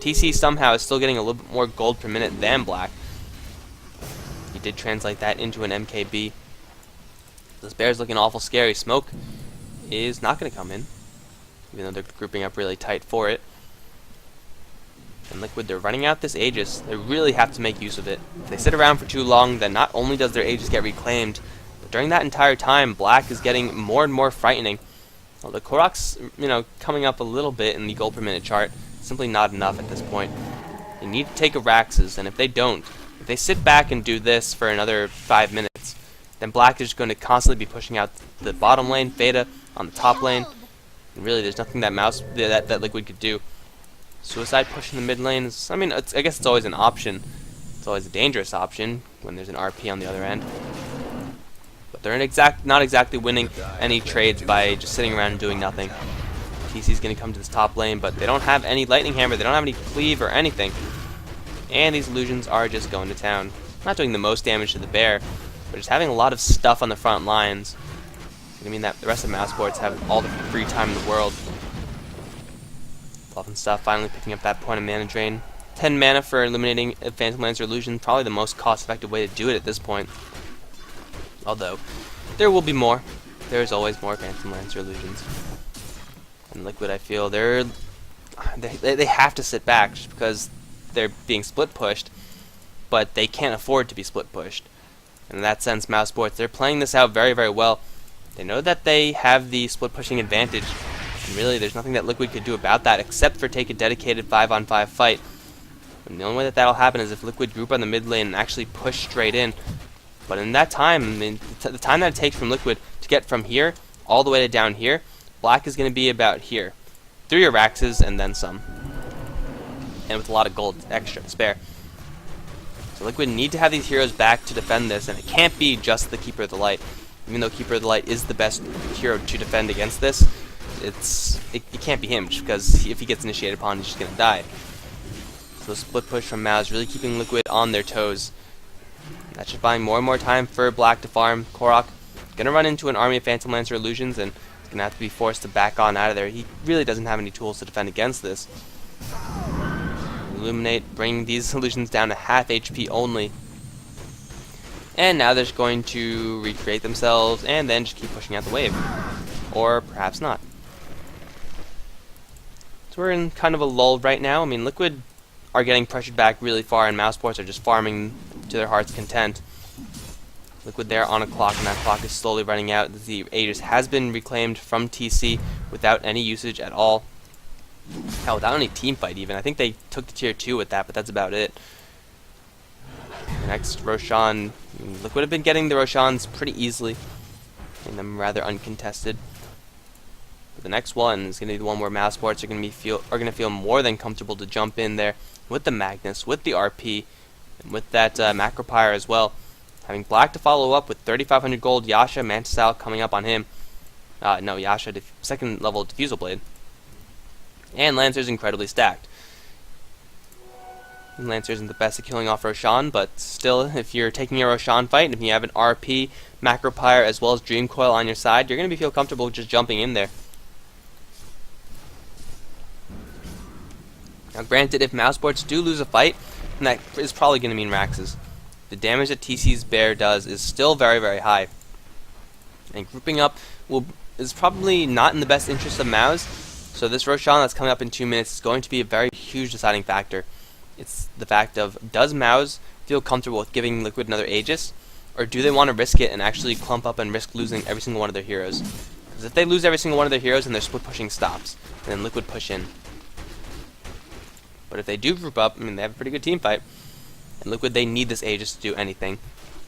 TC somehow is still getting a little bit more gold per minute than black. He did translate that into an MKB. This bear's looking awful scary. Smoke is not going to come in, even though they're grouping up really tight for it. And Liquid, they're running out this Aegis. They really have to make use of it. If they sit around for too long, then not only does their Aegis get reclaimed, but during that entire time, black is getting more and more frightening. Well, the Korok's, you know, coming up a little bit in the gold per minute chart. Simply not enough at this point. They need to take Araxes, and if they don't, if they sit back and do this for another 5 minutes, then black is just going to constantly be pushing out the bottom lane, Theta on the top lane. And really, there's nothing that that Liquid could do. Suicide pushing the mid lane is, I mean, I guess it's always an option. It's always a dangerous option when there's an RP on the other end. But they're not exactly winning any trades by just sitting around and doing nothing. TC's going to come to this top lane, but they don't have any Lightning Hammer, they don't have any Cleave or anything. And these illusions are just going to town. Not doing the most damage to the bear, but just having a lot of stuff on the front lines. It's going to mean that the rest of Mousesports have all the free time in the world. Fluff and Stuff finally picking up that point of mana drain. 10 mana for eliminating a Phantom Lancer illusion, probably the most cost-effective way to do it at this point. Although, there will be more. There's always more Phantom Lancer illusions. And Liquid, I feel, they have to sit back just because they're being split pushed, but they can't afford to be split pushed. And in that sense, Mousesports, they're playing this out very, very well. They know that they have the split pushing advantage, and really there's nothing that Liquid could do about that except for take a dedicated 5-on-5 fight. And the only way that that'll happen is if Liquid group on the mid lane and actually push straight in. But in that time, I mean, the time that it takes from Liquid to get from here all the way to down here, black is going to be about here. 3 Araxes and then some. And with a lot of gold extra to spare. So Liquid need to have these heroes back to defend this, and it can't be just the Keeper of the Light. Even though Keeper of the Light is the best hero to defend against this, it can't be him, because if he gets initiated upon, he's just going to die. So the split push from Mao is really keeping Liquid on their toes. That's just buying more and more time for black to farm. Korok going to run into an army of Phantom Lancer illusions, and he's going to have to be forced to back on out of there. He really doesn't have any tools to defend against this. Illuminate, bring these illusions down to half HP only. And now they're just going to recreate themselves and then just keep pushing out the wave. Or perhaps not. So we're in kind of a lull right now. I mean, Liquid are getting pressured back really far, and Mousesports are just farming to their heart's content. Liquid there on a clock, and that clock is slowly running out. The Aegis has been reclaimed from TC without any usage at all. Hell, without any team fight even. I think they took the tier 2 with that, but that's about it. Next, Roshan. Liquid have been getting the Roshans pretty easily, and them rather uncontested. But the next one is going to be the one where Mousesports are going to feel more than comfortable to jump in there with the Magnus, with the RP, and with that Macropyre as well. Having black to follow up with 3,500 gold, Yasha, Mantisal coming up on him. No, Yasha, second level Diffusal Blade. And Lancer's incredibly stacked. And Lancer isn't the best at killing off Roshan, but still, if you're taking a Roshan fight, and if you have an RP, Macropyre, as well as Dream Coil on your side, you're going to feel comfortable just jumping in there. Now granted, if Mousesports do lose a fight, then that is probably going to mean Raxes. The damage that TC's Bear does is still very, very high. And grouping up is probably not in the best interest of Mouse, so this Roshan that's coming up in 2 minutes is going to be a very huge deciding factor. It's the fact of, does Mouse feel comfortable with giving Liquid another Aegis, or do they want to risk it and actually clump up and risk losing every single one of their heroes? Because if they lose every single one of their heroes, then their split pushing stops, and then Liquid push in. But if they do group up, I mean, they have a pretty good team fight. And Liquid, they need this Aegis to do anything.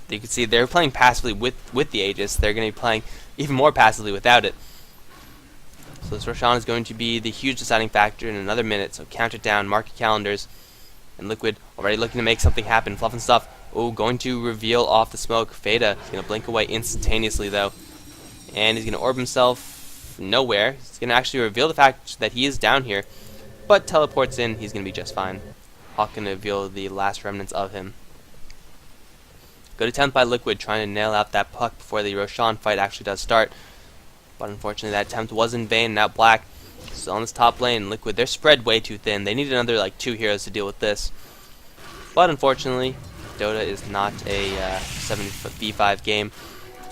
You can see they're playing passively with the Aegis. They're going to be playing even more passively without it. So this Roshan is going to be the huge deciding factor in another minute. So count it down, mark your calendars. And Liquid already looking to make something happen. Fluff and Stuff, oh, going to reveal off the smoke. Theta is going to blink away instantaneously though. And he's going to orb himself nowhere. He's going to actually reveal the fact that he is down here. but teleports in, he's going to be just fine. Hawk going to reveal the last remnants of him. Good attempt by Liquid trying to nail out that puck before the Roshan fight actually does start. But unfortunately that attempt was in vain. Now Black is on this top lane. Liquid, they're spread way too thin. They need another like 2 heroes to deal with this. But unfortunately, Dota is not a 7v5 game.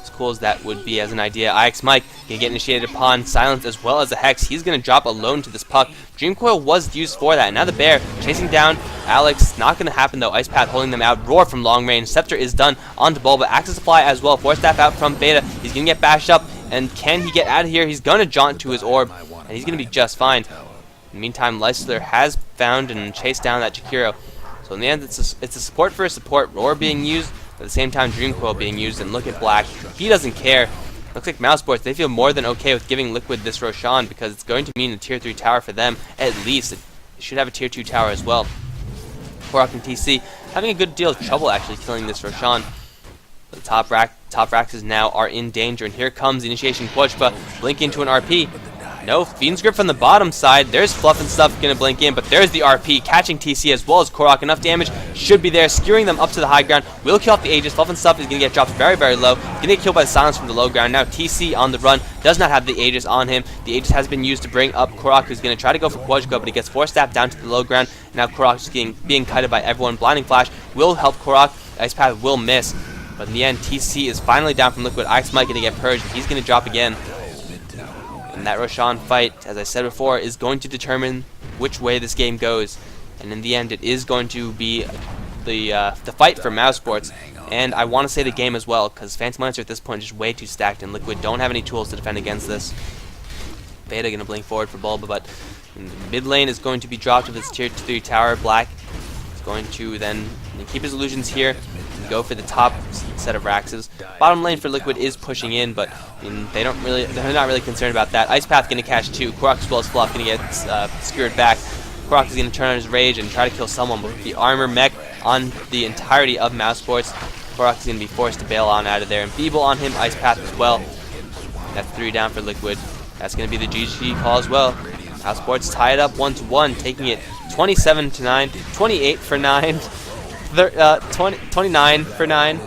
As cool as that would be as an idea, IX Mike can get initiated upon Silence as well as a Hex. He's going to drop alone to this puck. Dream Coil was used for that. Now the Bear chasing down Alex. Not going to happen though. Ice Path holding them out. Roar from long range. Scepter is done onto Bulba. Access Supply as well. Force Staff out from Beta. He's going to get bashed up. And can he get out of here? He's going to jaunt to his orb. And he's going to be just fine. In the meantime, Leisler has found and chased down that Jakiro. So in the end, it's a support for a support. Roar being used. At the same time, Dream Coil being used, and look at Black. He doesn't care. Looks like Mousesports, they feel more than okay with giving Liquid this Roshan because it's going to mean a tier 3 tower for them. At least, it should have a tier 2 tower as well. Korok and TC having a good deal of trouble actually killing this Roshan. The top Raxes now are in danger, and here comes the initiation Quajpa, blink into an RP. No, Fiend's Grip from the bottom side. There's Fluff and Stuff going to blink in, but there's the RP catching TC as well as Korok. Enough damage should be there, skewering them up to the high ground. Will kill off the Aegis. Fluff and Stuff is going to get dropped very, very low. Going to get killed by the Silence from the low ground. Now TC on the run does not have the Aegis on him. The Aegis has been used to bring up Korok, who's going to try to go for Quajka, but he gets Force Staff down to the low ground. Now Korok is being kited by everyone. Blinding Flash will help Korok. Ice Path will miss, but in the end, TC is finally down from Liquid. IX Mike going to get purged. He's going to drop again. And that Roshan fight, as I said before, is going to determine which way this game goes. And in the end, it is going to be the fight for Mousesports. And I want to say the game as well, because Phantom Lancer at this point is just way too stacked, and Liquid don't have any tools to defend against this. Beta going to blink forward for Bulba, but mid lane is going to be dropped with its tier 3 tower. Black is going to then keep his illusions here and go for the top set of Raxes. Bottom lane for Liquid is pushing in, but I mean, they're not really concerned about that. Ice Path going to catch 2. Korok as well as Fluff going to get skewered back. Korok is going to turn on his rage and try to kill someone, but with the armor mech on the entirety of Mousesports, Korok is going to be forced to bail on out of there. And Feeble on him, Ice Path as well. That's 3 down for Liquid. That's going to be the GG call as well. Mousesports tie it up 1-1, taking it 27-9, 28 for 9, 29 for 9.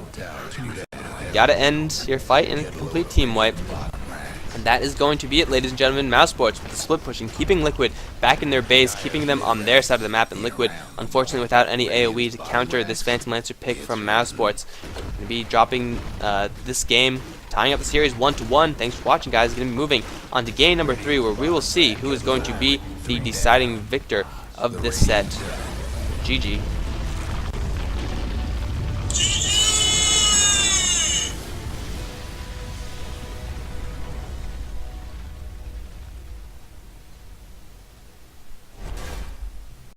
Gotta end your fight in a complete team wipe. And that is going to be it, ladies and gentlemen. Mousesports with the split pushing, keeping Liquid back in their base, keeping them on their side of the map, and Liquid, unfortunately, without any AoE to counter this Phantom Lancer pick from Mousesports. Going to be dropping this game, tying up the series 1-1. Thanks for watching, guys. Going to be moving on to game number 3, where we will see who is going to be the deciding victor of this set. GG.